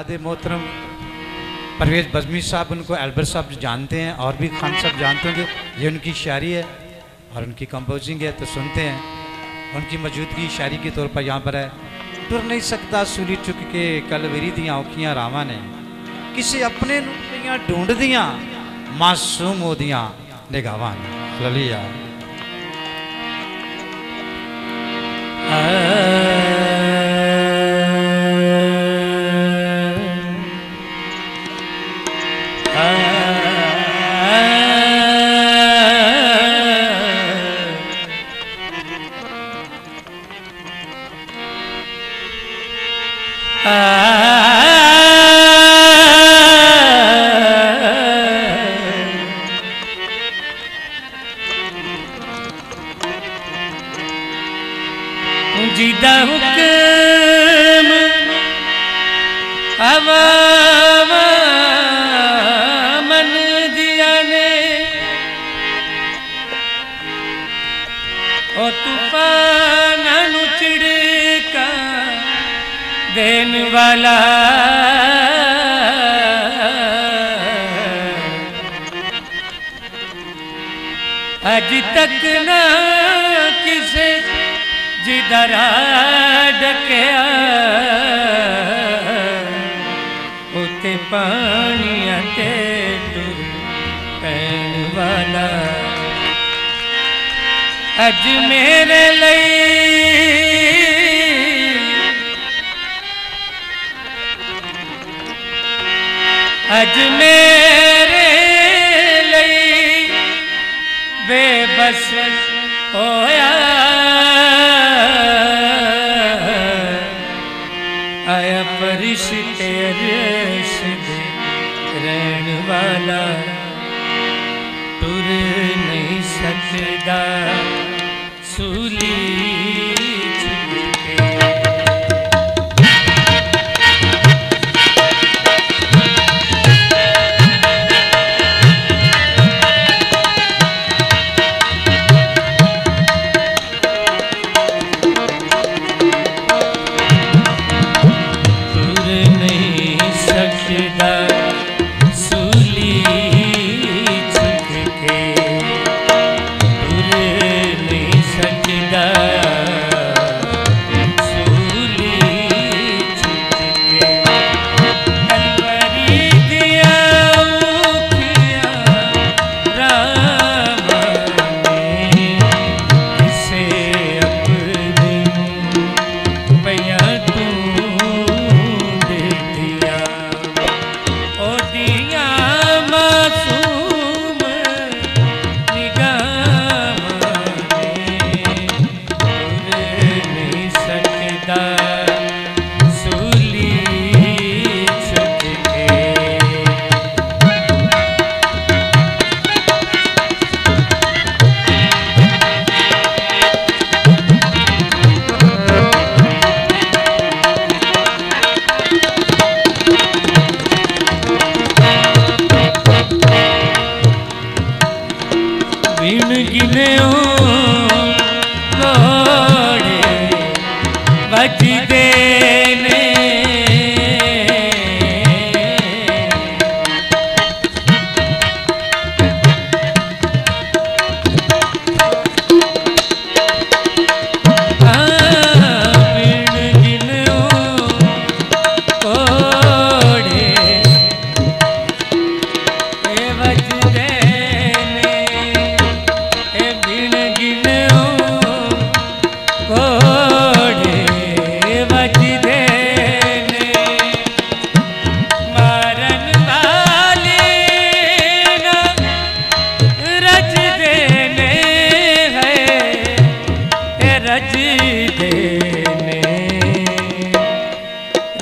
साहबजादे मोहतरम परवेज़ बज़मी साहब, उनको एल्बर साहब जानते हैं और भी खान साहब जानते होंगे। ये उनकी शायरी है और उनकी कंपोजिंग है, तो सुनते हैं। उनकी मौजूदगी शायरी के तौर पर यहाँ पर है। टुर नहीं सकता सूली चुक के कल वेरी दियाँ औखियाँ रावां ने, किसी अपने नूं ढूंढ दियाँ मासूम हो दियाँ निगाहां ने। ललिया जिदा हुक्म हवा मन दिया ने, ओ तूफान नु चिड़का देन वाला, अज तक ना किसे जिधरा डकया उते पानी ते टुर पैन वाला। अज मेरे लिए अज मेरे लिए बेबस होया, आया परिश्ते अरश दे रहन वाला, टुर नहीं सकदा सूली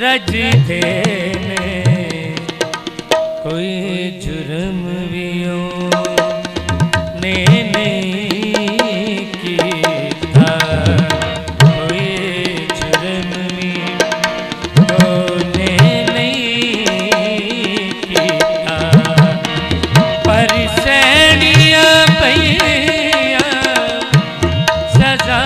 रज देने, कोई जुर्म भी ने नहीं कीता, कोई जुर्म भी ने नहीं कीता, पर सैनियां पईया सजा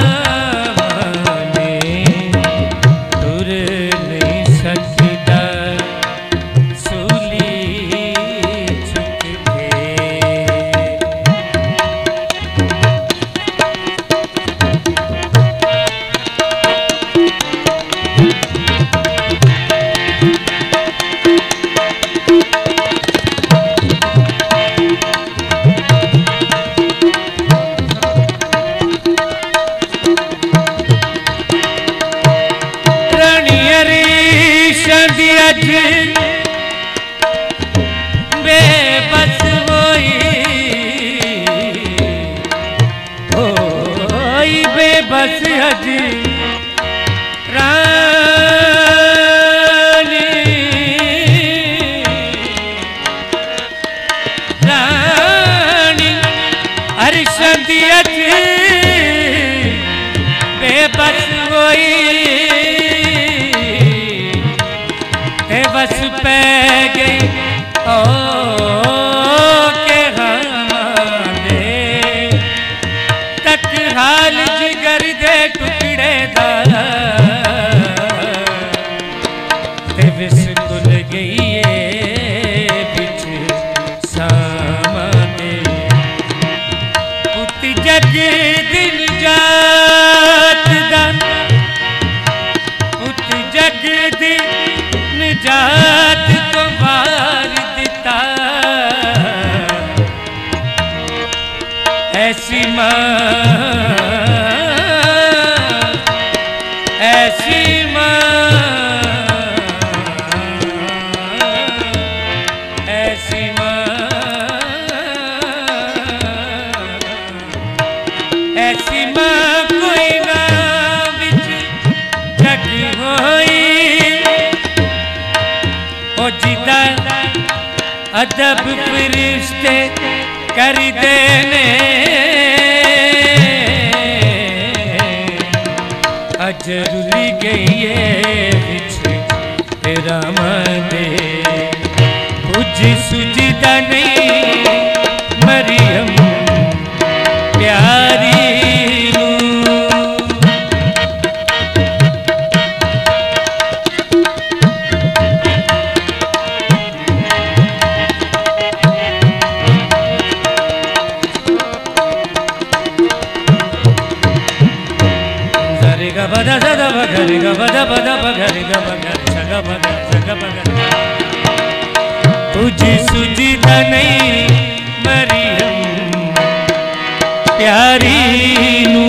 अज बेबस होई बेबस अज रानी रानी अरशदियत बेबस होई बेबस पै गई ओ के हमारे तक हाल जिगर दे टुकड़े दा ते विस तुल गई बिच सामने पुत जग दिन जात दा पुत जग दिन जात को वार दिता ऐसी माँ ऐसी माँ ऐसी माँ ऐसी माँ कोई ना बिच जग होई ओ जिदा अदब फरिश्ते कर देने अजरुली गई है बिच रामा दे कुछ सुजदा नहीं मरियम प्यारी बदा सदा बगरे गा बदा बदा बगरे गा बगरे सगा बगरे तुझी सुजीदा नहीं मरियम प्यारी नू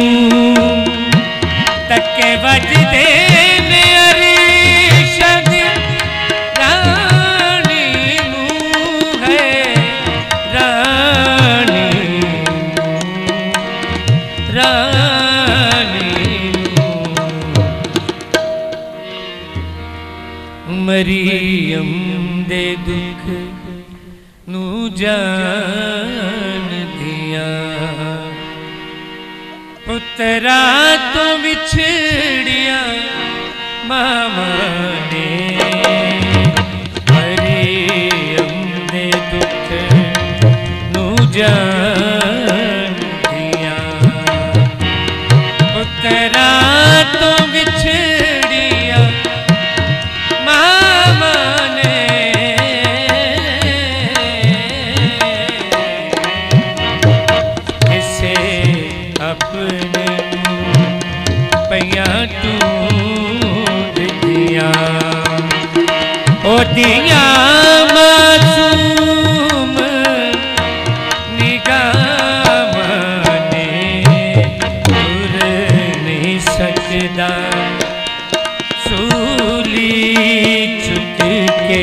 तके बजदे ने अरशद रानी नू है रानी रानी मरियम दे दुख नू जान दिया पुत्रा तो बिछड़िया मामा ने मरियम दे दुख नू जान दिया पुत्रा तो बिछड़िया अपने पैया टूट दिया ओ दिया मासूम निगाह ने दूर नहीं सकदा सूली चुक के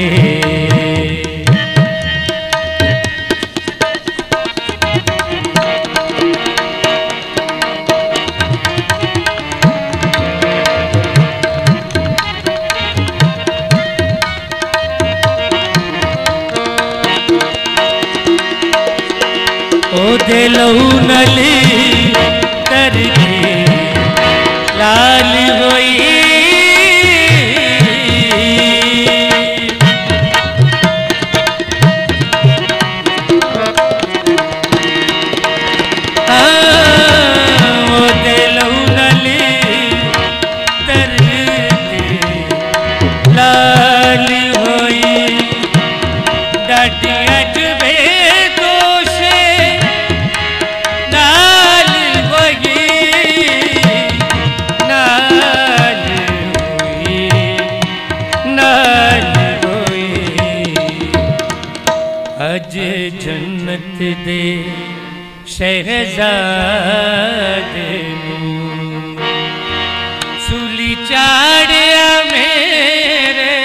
ओ दे लहू नली तर के लाल होई ओ दे लहू नली तर के लाल होई डाटी अजबे अज जन्नत दे शहजादे सूली चाड़िया मेरे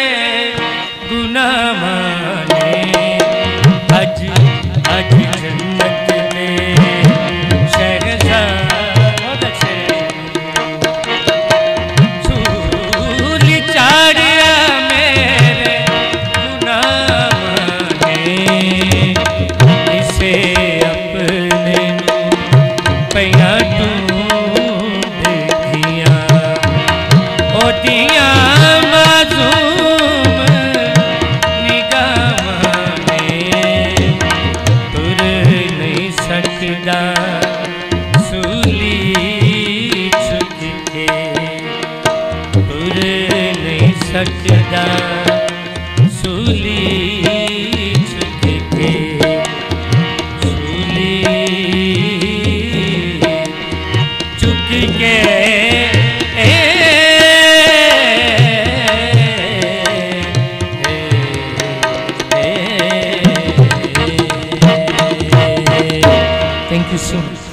सुन